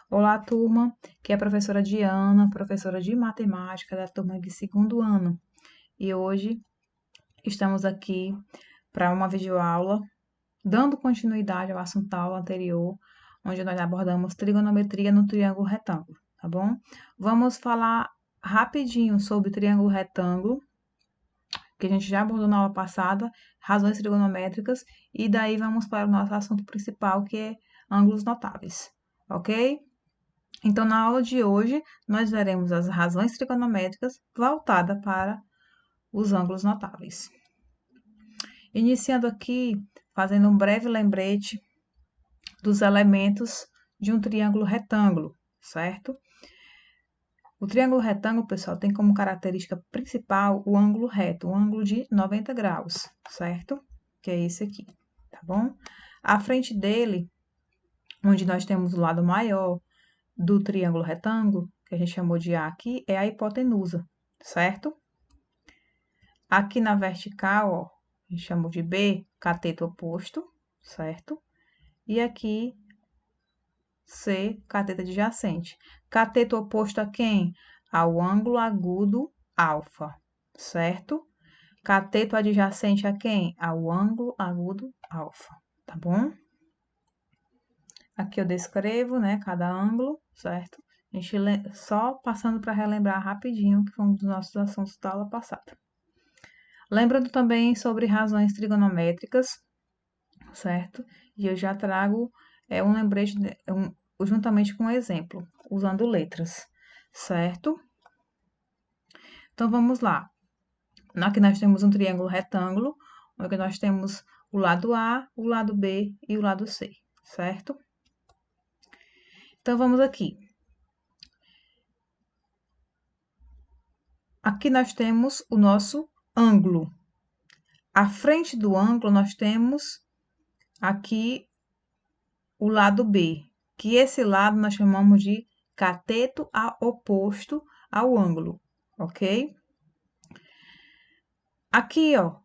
Olá, turma, que é a professora Diana, professora de matemática da turma de segundo ano. E hoje estamos aqui para uma videoaula, dando continuidade ao assunto da aula anterior, onde nós abordamos trigonometria no triângulo retângulo, tá bom? Vamos falar rapidinho sobre triângulo retângulo, que a gente já abordou na aula passada, razões trigonométricas, e daí vamos para o nosso assunto principal, que é ângulos notáveis, ok? Então, na aula de hoje, nós veremos as razões trigonométricas voltadas para os ângulos notáveis. Iniciando aqui, fazendo um breve lembrete dos elementos de um triângulo retângulo, certo? O triângulo retângulo, pessoal, tem como característica principal o ângulo reto, o ângulo de 90 graus, certo? Que é esse aqui, tá bom? À frente dele, onde nós temos o lado maior do triângulo retângulo, que a gente chamou de A aqui, é a hipotenusa, certo? Aqui na vertical, ó, a gente chamou de B, cateto oposto, certo? E aqui, C, cateto adjacente. Cateto oposto a quem? Ao ângulo agudo alfa, certo? Cateto adjacente a quem? Ao ângulo agudo alfa, tá bom? Aqui eu descrevo, né, cada ângulo, certo? A gente só passando para relembrar rapidinho, que foi um dos nossos assuntos da aula passada. Lembrando também sobre razões trigonométricas, certo? E eu já trago um lembrete juntamente com um exemplo, usando letras, certo? Então, vamos lá. Aqui nós temos um triângulo retângulo, onde nós temos o lado A, o lado B e o lado C, certo? Então, vamos aqui. Aqui nós temos o nosso ângulo. À frente do ângulo, nós temos aqui o lado B, que esse lado nós chamamos de cateto oposto ao ângulo, ok? Aqui, ó,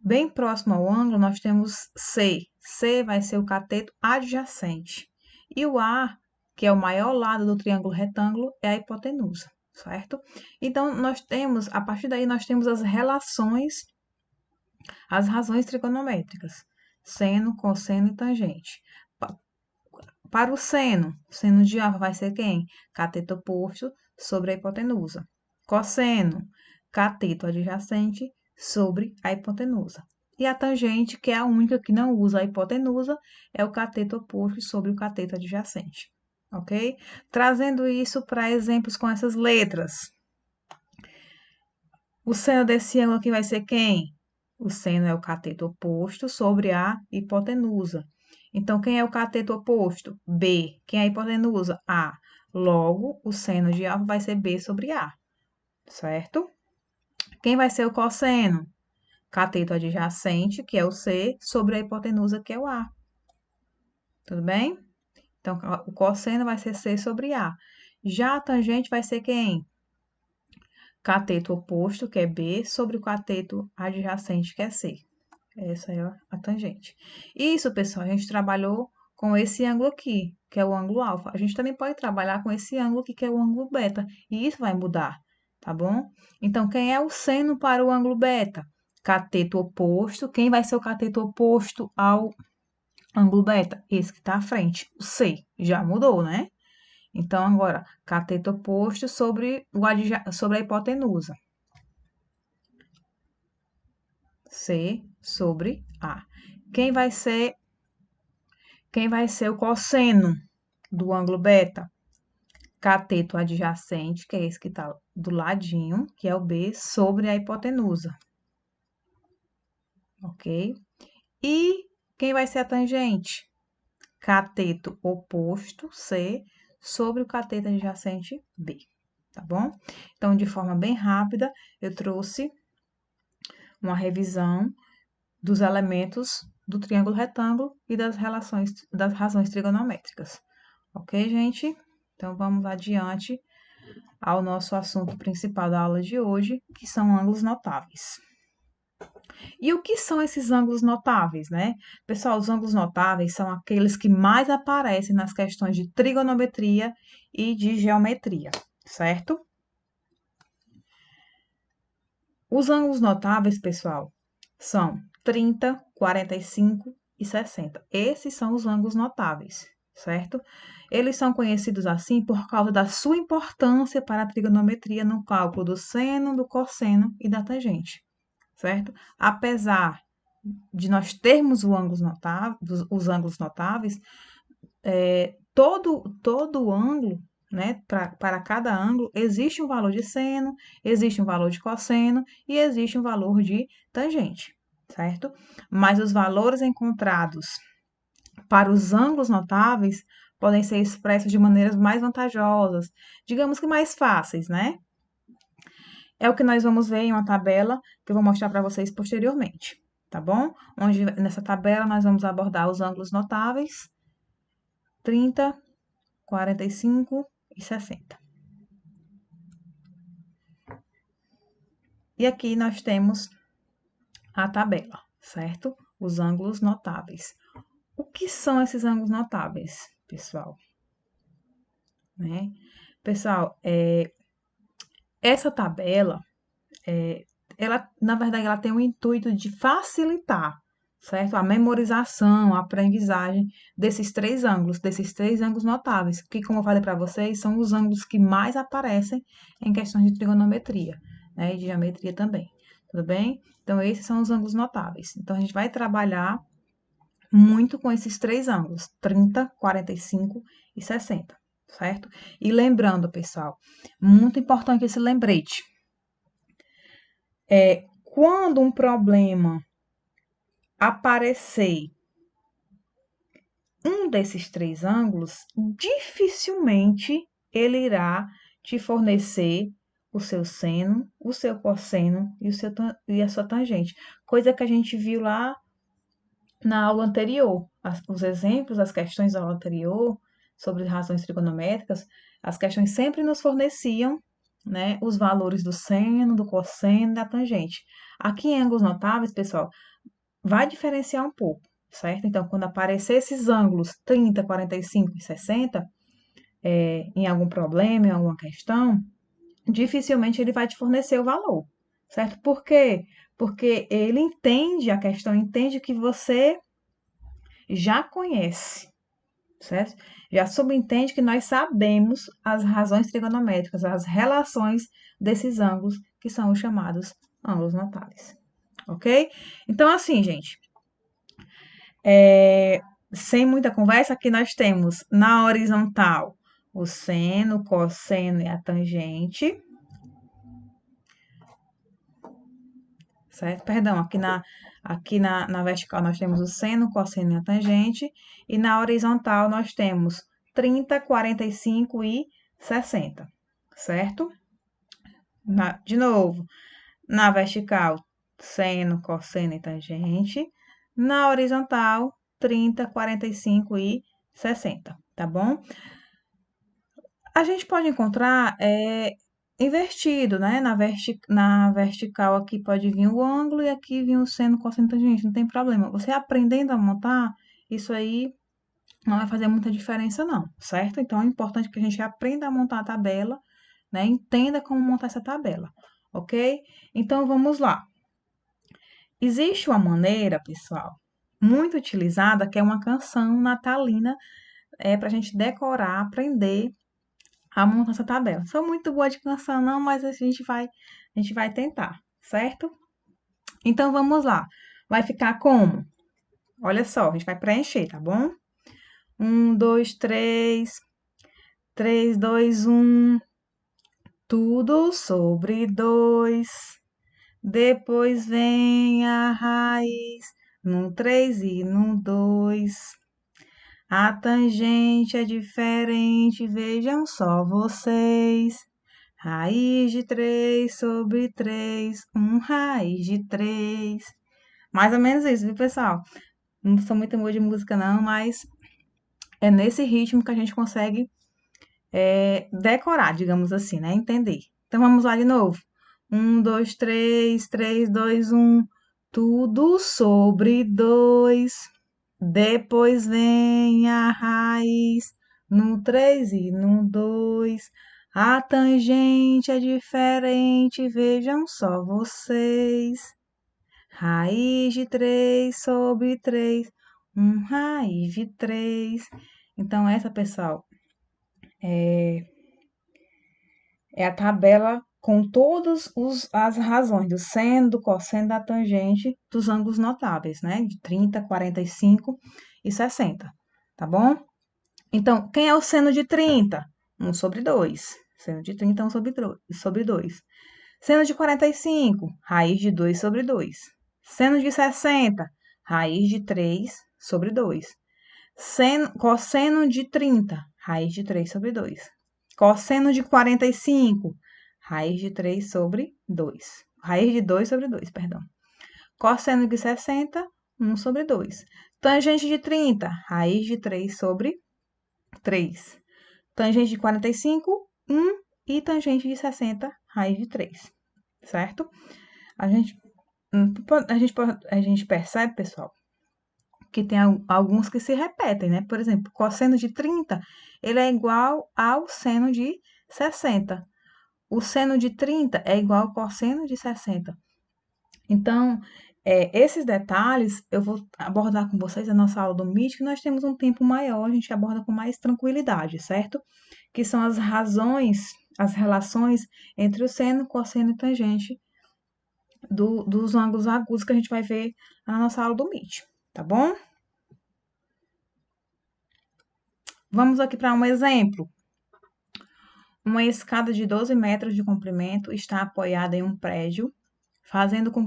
bem próximo ao ângulo, nós temos C. C vai ser o cateto adjacente. E o A, que é o maior lado do triângulo retângulo, é a hipotenusa, certo? Então, nós temos, a partir daí, nós temos as relações, as razões trigonométricas. Seno, cosseno e tangente. Para o seno de alfa vai ser quem? Cateto oposto sobre a hipotenusa. Cosseno, cateto adjacente sobre a hipotenusa. E a tangente, que é a única que não usa a hipotenusa, é o cateto oposto sobre o cateto adjacente. Ok? Trazendo isso para exemplos com essas letras. O seno desse ângulo aqui vai ser quem? O seno é o cateto oposto sobre a hipotenusa. Então, quem é o cateto oposto? B. Quem é a hipotenusa? A. Logo, o seno de alfa vai ser B sobre A, certo? Quem vai ser o cosseno? Cateto adjacente, que é o C, sobre a hipotenusa, que é o A. Tudo bem? Então, o cosseno vai ser C sobre A. Já a tangente vai ser quem? Cateto oposto, que é B, sobre o cateto adjacente, que é C. Essa é a tangente. Isso, pessoal, a gente trabalhou com esse ângulo aqui, que é o ângulo alfa. A gente também pode trabalhar com esse ângulo aqui, que é o ângulo beta. E isso vai mudar, tá bom? Então, quem é o seno para o ângulo beta? Cateto oposto. Quem vai ser o cateto oposto ao ângulo beta? Esse que está à frente, o C. Já mudou, né? Então, agora, cateto oposto sobre a hipotenusa. C sobre A. Quem vai ser o cosseno do ângulo beta? Cateto adjacente, que é esse que está do ladinho, que é o B, sobre a hipotenusa. Ok? E quem vai ser a tangente? Cateto oposto, C, sobre o cateto adjacente, B. Tá bom? Então, de forma bem rápida, eu trouxe uma revisão dos elementos do triângulo retângulo e das razões trigonométricas. Ok, gente? Então, vamos adiante ao nosso assunto principal da aula de hoje, que são ângulos notáveis. E o que são esses ângulos notáveis, né? Pessoal, os ângulos notáveis são aqueles que mais aparecem nas questões de trigonometria e de geometria, certo? Os ângulos notáveis, pessoal, são 30, 45 e 60. Esses são os ângulos notáveis, certo? Eles são conhecidos assim por causa da sua importância para a trigonometria no cálculo do seno, do cosseno e da tangente, certo? Apesar de nós termos os ângulos notáveis, todo ângulo, né, para cada ângulo, existe um valor de seno, existe um valor de cosseno e existe um valor de tangente, certo? Mas os valores encontrados para os ângulos notáveis podem ser expressos de maneiras mais vantajosas, digamos que mais fáceis, né? É o que nós vamos ver em uma tabela que eu vou mostrar para vocês posteriormente, tá bom? Onde nessa tabela nós vamos abordar os ângulos notáveis, 30, 45 e 60. E aqui nós temos a tabela, certo? Os ângulos notáveis. O que são esses ângulos notáveis, pessoal? Né? Pessoal, essa tabela, ela, na verdade, ela tem o intuito de facilitar, certo? A memorização, a aprendizagem desses três ângulos notáveis, que, como eu falei para vocês, são os ângulos que mais aparecem em questões de trigonometria, né? E de geometria também, tudo bem? Então, esses são os ângulos notáveis. Então, a gente vai trabalhar muito com esses três ângulos, 30, 45 e 60, certo? E lembrando, pessoal, muito importante esse lembrete, quando um problema aparecer um desses três ângulos, dificilmente ele irá te fornecer o seu seno, o seu cosseno e a sua tangente. Coisa que a gente viu lá na aula anterior. Os exemplos, as questões da aula anterior sobre razões trigonométricas, as questões sempre nos forneciam, né, os valores do seno, do cosseno e da tangente. Aqui em ângulos notáveis, pessoal, vai diferenciar um pouco, certo? Então, quando aparecer esses ângulos 30, 45 e 60, em algum problema, em alguma questão, dificilmente ele vai te fornecer o valor, certo? Por quê? Porque ele entende, a questão entende que você já conhece, certo? Já subentende que nós sabemos as razões trigonométricas, as relações desses ângulos, que são os chamados ângulos notáveis, ok? Então, assim, gente, sem muita conversa, aqui nós temos na horizontal o seno, o cosseno e a tangente, certo? Perdão, aqui na vertical nós temos o seno, o cosseno e a tangente, e na horizontal nós temos 30, 45 e 60, certo? De novo, na vertical, seno, cosseno e tangente, na horizontal, 30, 45 e 60, tá bom? A gente pode encontrar invertido, né? Na vertical aqui pode vir o ângulo e aqui vir o seno, cosseno, tangente, não tem problema. Você aprendendo a montar, isso aí não vai fazer muita diferença não, certo? Então, é importante que a gente aprenda a montar a tabela, né? Entenda como montar essa tabela, ok? Então, vamos lá. Existe uma maneira, pessoal, muito utilizada, que é uma canção natalina, para a gente decorar, aprender a montar essa tabela. Sou muito boa de canção, não, mas a gente vai tentar, certo? Então, vamos lá. Vai ficar como? Olha só, a gente vai preencher, tá bom? 1, 2, 3, 3, 2, 1, tudo sobre 2. Depois vem a raiz, num 3 e num 2. A tangente é diferente, vejam só vocês. Raiz de 3 sobre 3, raiz de 3. Mais ou menos isso, viu, pessoal? Não sou muito boa de música, não, mas é nesse ritmo que a gente consegue decorar, digamos assim, né? Entender. Então, vamos lá de novo. 1, 2, 3, 3, 2, 1. tudo sobre 2. Depois vem a raiz no 3 e no 2. A tangente é diferente, vejam só vocês. Raiz de 3 sobre 3, raiz de 3. Então, essa, pessoal, é a tabela com todas as razões do seno, do cosseno, da tangente dos ângulos notáveis, né? De 30, 45 e 60, tá bom? Então, quem é o seno de 30? 1 sobre 2. Seno de 30 é 1 sobre 2. Seno de 45, raiz de 2 sobre 2. Seno de 60, raiz de 3 sobre 2. Cosseno de 30, raiz de 3 sobre 2. Cosseno de 45, raiz de 3 sobre 2. Raiz de 2 sobre 2, perdão. Cosseno de 60, 1 sobre 2. Tangente de 30, raiz de 3 sobre 3. Tangente de 45, 1. E tangente de 60, raiz de 3. Certo? A gente percebe, pessoal, que tem alguns que se repetem, né? Por exemplo, cosseno de 30, ele é igual ao seno de 60. O seno de 30 é igual ao cosseno de 60. Então, esses detalhes eu vou abordar com vocês na nossa aula do MIT, que nós temos um tempo maior, a gente aborda com mais tranquilidade, certo? Que são as razões, as relações entre o seno, cosseno e tangente dos ângulos agudos que a gente vai ver na nossa aula do MIT, tá bom? Vamos aqui para um exemplo. Uma escada de 12 metros de comprimento está apoiada em um prédio, fazendo com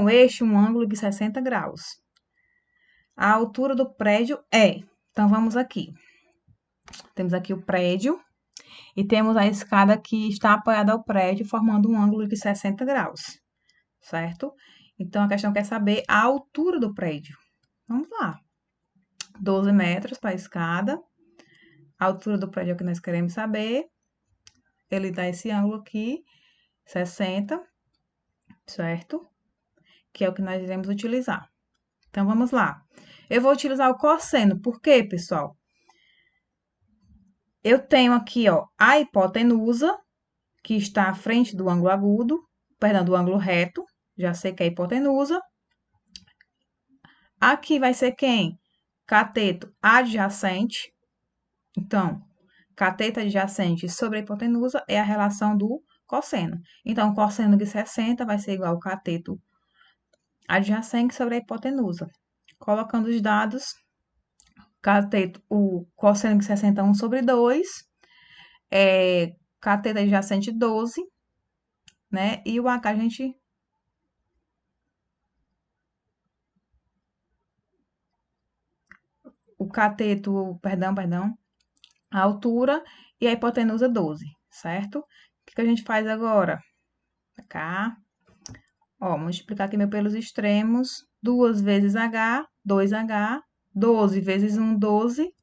este um ângulo de 60 graus. A altura do prédio é. Então, vamos aqui. Temos aqui o prédio e temos a escada que está apoiada ao prédio, formando um ângulo de 60 graus, certo? Então, a questão quer saber a altura do prédio. Vamos lá. 12 metros para a escada. A altura do prédio é o que nós queremos saber. Ele dá esse ângulo aqui, 60, certo? Que é o que nós iremos utilizar. Então, vamos lá. Eu vou utilizar o cosseno. Por quê, pessoal? Eu tenho aqui, ó, a hipotenusa, que está à frente do ângulo agudo, perdão, do ângulo reto. Já sei que é a hipotenusa. Aqui vai ser quem? Cateto adjacente. Então, cateto adjacente sobre a hipotenusa é a relação do cosseno. Então, o cosseno de 60 vai ser igual ao cateto adjacente sobre a hipotenusa. Colocando os dados, o cosseno de 60 é 1 sobre 2, cateto adjacente 12, né? E o H a gente... O cateto, perdão, a altura e a hipotenusa 12, certo? O que a gente faz agora? Cá. Ó, multiplicar aqui pelos extremos. 2 vezes H, 2H. 12 vezes 1, 12.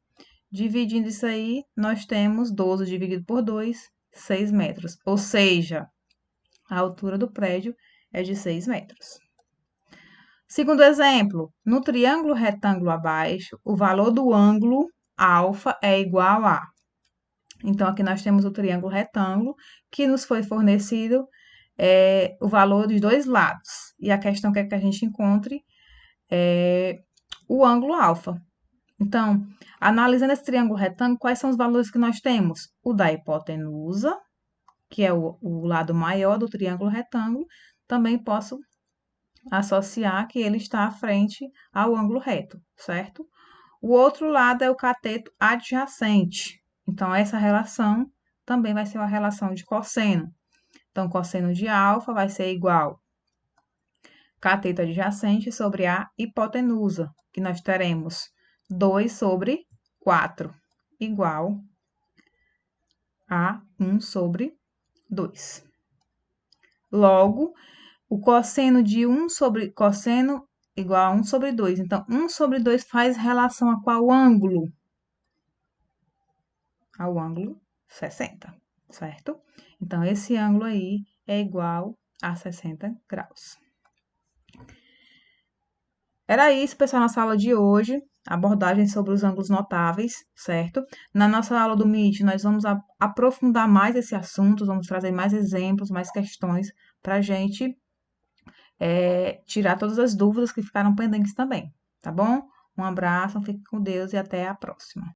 Dividindo isso aí, nós temos 12 dividido por 2, 6 metros. Ou seja, a altura do prédio é de 6 metros. Segundo exemplo, no triângulo retângulo abaixo, o valor do ângulo alfa é igual a... Então, aqui nós temos o triângulo retângulo, que nos foi fornecido o valor dos dois lados. E a questão quer que a gente encontre o ângulo alfa. Então, analisando esse triângulo retângulo, quais são os valores que nós temos? O da hipotenusa, que é o lado maior do triângulo retângulo, também posso associar que ele está à frente ao ângulo reto, certo? O outro lado é o cateto adjacente. Então, essa relação também vai ser uma relação de cosseno. Então, cosseno de alfa vai ser igual cateto adjacente sobre a hipotenusa, que nós teremos 2 sobre 4, igual a 1 sobre 2. Logo, o cosseno de 1 sobre cosseno igual a 1 sobre 2. Então, 1 sobre 2 faz relação a qual ângulo? Ao ângulo 60, certo? Então, esse ângulo aí é igual a 60 graus. Era isso, pessoal, nossa aula de hoje. Abordagem sobre os ângulos notáveis, certo? Na nossa aula do Meet, nós vamos aprofundar mais esse assunto, vamos trazer mais exemplos, mais questões, para a gente tirar todas as dúvidas que ficaram pendentes também, tá bom? Um abraço, fique com Deus e até a próxima.